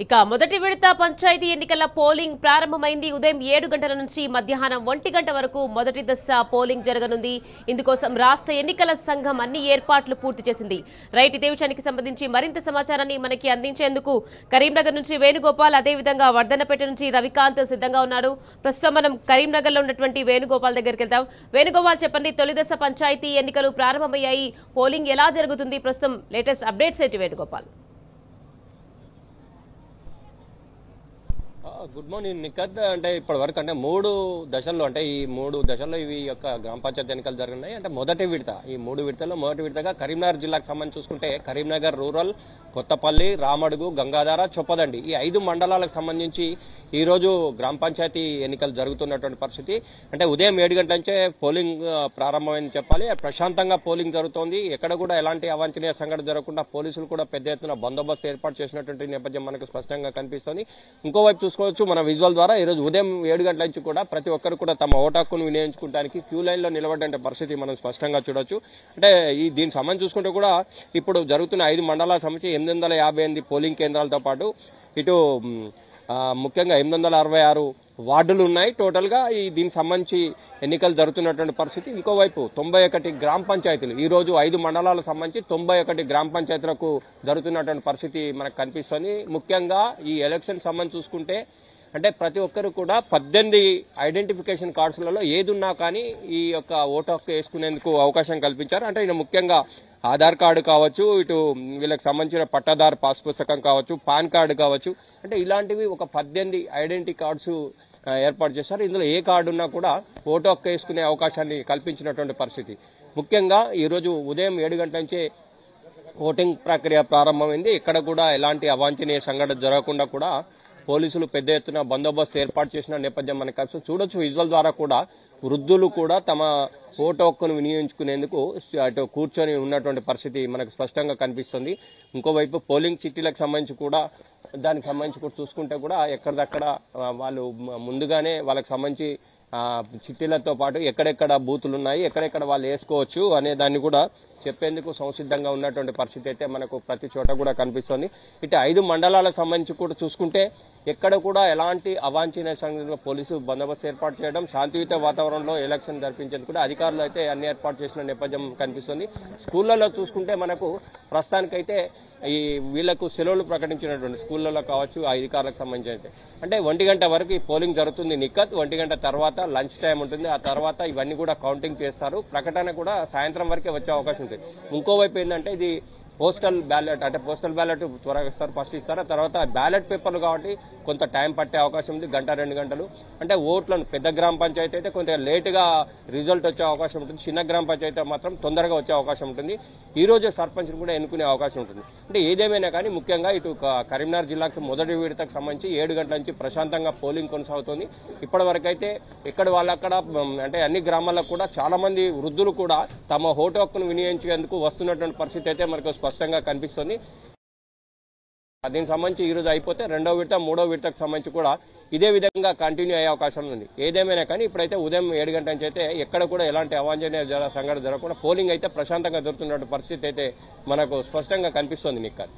ఇక మొదటి విడత పంచాయతీ ఎన్నికల పోలింగ్ ప్రారంభమైంది. ఉదయం 7 గంటల నుంచి మధ్యాహ్నం 1 గంట వరకు మొదటి దశ పోలింగ్ జరగనుంది. ఇందుకోసం రాష్ట్ర ఎన్నికల సంఘం అన్ని ఏర్పాట్లు పూర్తి చేసింది. రైట్, ఇదే విషయానికి సంబంధించి మరింత సమాచారాన్ని మనకి అందించేందుకు కరీంనగర్ నుంచి వేణుగోపాల్, అదేవిధంగా వర్ధనపేట నుంచి రవికాంత్ సిద్ధంగా ఉన్నారు. ప్రస్తుతం మనం కరీంనగర్లో ఉన్నటువంటి వేణుగోపాల్ దగ్గరికి వెళ్తాం. వేణుగోపాల్, చెప్పండి, తొలి దశ పంచాయతీ ఎన్నికలు ప్రారంభమయ్యాయి. పోలింగ్ ఎలా జరుగుతుంది? ప్రస్తుతం లేటెస్ట్ అప్డేట్స్ ఏంటి వేణుగోపాల్? Good morning Nikhat. అంటే ఇప్పటి వరకు అంటే 3 దశల్లో అంటే ఈ 3 దశల్లో ఇవి యొక్క గ్రామ పంచాయతీ ఎన్నికలు జరుగుతున్నాయి. అంటే మొదటి విడత, ఈ 3 విడతల్లో మొదటి విడతగా కరీంనగర్ జిల్లాకు సంబంధించి చూసుకుంటే కరీంనగర్ రూరల్, కొత్తపల్లి, రామడుగు, గంగాధార, చొప్పదండి ఈ 5 మండలాలకు సంబంధించి ఈ రోజు గ్రామ పంచాయతీ ఎన్నికలు జరుగుతున్నటువంటి పరిస్థితి. అంటే ఉదయం 7 గంటల నుంచే పోలింగ్ ప్రారంభమైందని చెప్పాలి. ప్రశాంతంగా పోలింగ్ జరుగుతోంది. ఎక్కడ కూడా ఎలాంటి అవాంఛనీయ సంఘటన జరగకుండా పోలీసులు కూడా పెద్ద ఎత్తున బందోబస్తు ఏర్పాటు చేసినటువంటి నేపథ్యం మనకు స్పష్టంగా కనిపిస్తోంది. ఇంకోవైపు చూసుకోవచ్చు మన విజువల్ ద్వారా ఈ రోజు ఉదయం 7 గంటల నుంచి కూడా ప్రతి ఒక్కరు కూడా తమ ఓటు హక్కును వినియోగించుకోవడానికి క్యూ లైన్ లో నిలబడే పరిస్థితి మనం స్పష్టంగా చూడొచ్చు. అంటే దీనికి సంబంధించి చూసుకుంటే కూడా ఇప్పుడు జరుగుతున్న 5 మండలాలకు సంబంధించి 858 పోలింగ్ కేంద్రాలతో పాటు ఇటు ముఖ్యంగా 866 వార్డులు ఉన్నాయి టోటల్ గా. దీనికి సంబంధించి ఎన్నికలు జరుగుతున్నటువంటి పరిస్థితి. ఇంకోవైపు 91 గ్రామ పంచాయతీలు ఈ రోజు 5 మండలాలకు సంబంధించి 91 గ్రామ పంచాయతీలకు జరుగుతున్నటువంటి పరిస్థితి మనకు కనిపిస్తుంది. ముఖ్యంగా ఈ ఎలక్షన్ సంబంధించి చూసుకుంటే అంటే ప్రతి ఒక్కరు కూడా 18 ఐడెంటిఫికేషన్ కార్డ్స్లలో ఏదున్నా కానీ ఈ యొక్క ఓటు హక్కు వేసుకునేందుకు అవకాశం కల్పించారు. అంటే ఇది ముఖ్యంగా ఆధార్ కార్డు కావచ్చు, ఇటు వీళ్ళకి సంబంధించిన పట్టాదారు పాస్ పుస్తకం కావచ్చు, పాన్ కార్డు కావచ్చు, అంటే ఇలాంటివి ఒక 18 ఐడెంటిటీ కార్డ్స్ ఏర్పాటు చేశారు. ఇందులో ఏ కార్డు ఉన్నా కూడా ఓటు హక్కు వేసుకునే అవకాశాన్ని కల్పించినటువంటి పరిస్థితి. ముఖ్యంగా ఈ రోజు ఉదయం 7 గంటల నుంచే ఓటింగ్ ప్రక్రియ ప్రారంభమైంది. ఇక్కడ కూడా ఎలాంటి అవాంఛనీయ సంఘటన జరగకుండా కూడా పోలీసులు పెద్ద ఎత్తున బందోబస్తు ఏర్పాటు చేసిన నేపథ్యం మనకు కనిపిస్తుంది. చూడొచ్చు విజువల్ ద్వారా కూడా వృద్ధులు కూడా తమ ఓటు హక్కును వినియోగించుకునేందుకు అటు కూర్చొని ఉన్నటువంటి పరిస్థితి మనకు స్పష్టంగా కనిపిస్తుంది. ఇంకోవైపు పోలింగ్ చిట్టీలకు సంబంధించి కూడా దానికి సంబంధించి కూడా చూసుకుంటే కూడా ఎక్కడిదక్కడ వాళ్ళు ముందుగానే వాళ్ళకి సంబంధించి చిట్టీలతో పాటు ఎక్కడెక్కడ బూతులు ఉన్నాయి, ఎక్కడెక్కడ వాళ్ళు వేసుకోవచ్చు అనే దాన్ని కూడా చెప్పేందుకు సంసిద్ధంగా ఉన్నటువంటి పరిస్థితి అయితే మనకు ప్రతి చోట కూడా కనిపిస్తోంది. ఇటు 5 మండలాలకు సంబంధించి కూడా చూసుకుంటే ఎక్కడ కూడా ఎలాంటి అవాంఛనీయ సంఘటనలో పోలీసు బందోబస్తు ఏర్పాటు చేయడం, శాంతియుత వాతావరణంలో ఎలక్షన్ జరిపించేందుకు కూడా అధికారులు అయితే అన్ని ఏర్పాటు చేసిన నేపథ్యం కనిపిస్తుంది. స్కూళ్లలో చూసుకుంటే మనకు ప్రస్తుతానికైతే ఈ వీళ్లకు సెలవులు ప్రకటించినటువంటి స్కూళ్లలో కావచ్చు అధికారులకు సంబంధించి అంటే 1 గంట వరకు ఈ పోలింగ్ జరుగుతుంది నిఖత్. 1 గంట తర్వాత లంచ్ టైం ఉంటుంది. ఆ తర్వాత ఇవన్నీ కూడా కౌంటింగ్ చేస్తారు. ప్రకటన కూడా సాయంత్రం వరకే వచ్చే అవకాశం ఉంటుంది. ఇంకోవైపు ఏంటంటే ఇది పోస్టల్ బ్యాలెట్, అంటే పోస్టల్ బ్యాలెట్ త్వరగా ఇస్తారు, ఫస్ట్ ఇస్తారు. తర్వాత బ్యాలెట్ పేపర్లు కాబట్టి కొంత టైం పట్టే అవకాశం ఉంది, 1-2 గంటలు. అంటే ఓట్లను పెద్ద గ్రామ పంచాయతీ అయితే కొంత లేటుగా రిజల్ట్ వచ్చే అవకాశం ఉంటుంది. చిన్న గ్రామ పంచాయతీ మాత్రం తొందరగా వచ్చే అవకాశం ఉంటుంది. ఈ రోజు సర్పంచ్ని కూడా ఎన్నుకునే అవకాశం ఉంటుంది. అంటే ఏదేమైనా కానీ ముఖ్యంగా ఇటు కరీంనగర్ జిల్లాకు మొదటి విడతకు సంబంధించి 7 గంటల నుంచి ప్రశాంతంగా పోలింగ్ కొనసాగుతుంది. ఇప్పటి వరకు అయితే ఎక్కడ వాళ్ళక్కడ అంటే అన్ని గ్రామాలకు కూడా చాలా మంది వృద్ధులు కూడా తమ ఓటు హక్కును వినియోగించేందుకు వస్తున్నటువంటి పరిస్థితి అయితే మనకు స్పష్టంగా కనిపిస్తుంది. దీనికి సంబంధించి ఈ రోజు అయిపోతే 2వ విడత 3వ విడతకు సంబంధించి కూడా ఇదే విధంగా కంటిన్యూ అయ్యే అవకాశం ఉంది. ఏదేమైనా కానీ ఇప్పుడైతే ఉదయం 7 గంటల నుంచి అయితే ఎక్కడ కూడా ఎలాంటి అవాంఛనీయ సంఘటన జరగకుండా పోలింగ్ అయితే ప్రశాంతంగా జరుగుతున్న పరిస్థితి అయితే మనకు స్పష్టంగా కనిపిస్తుంది నిఖత్.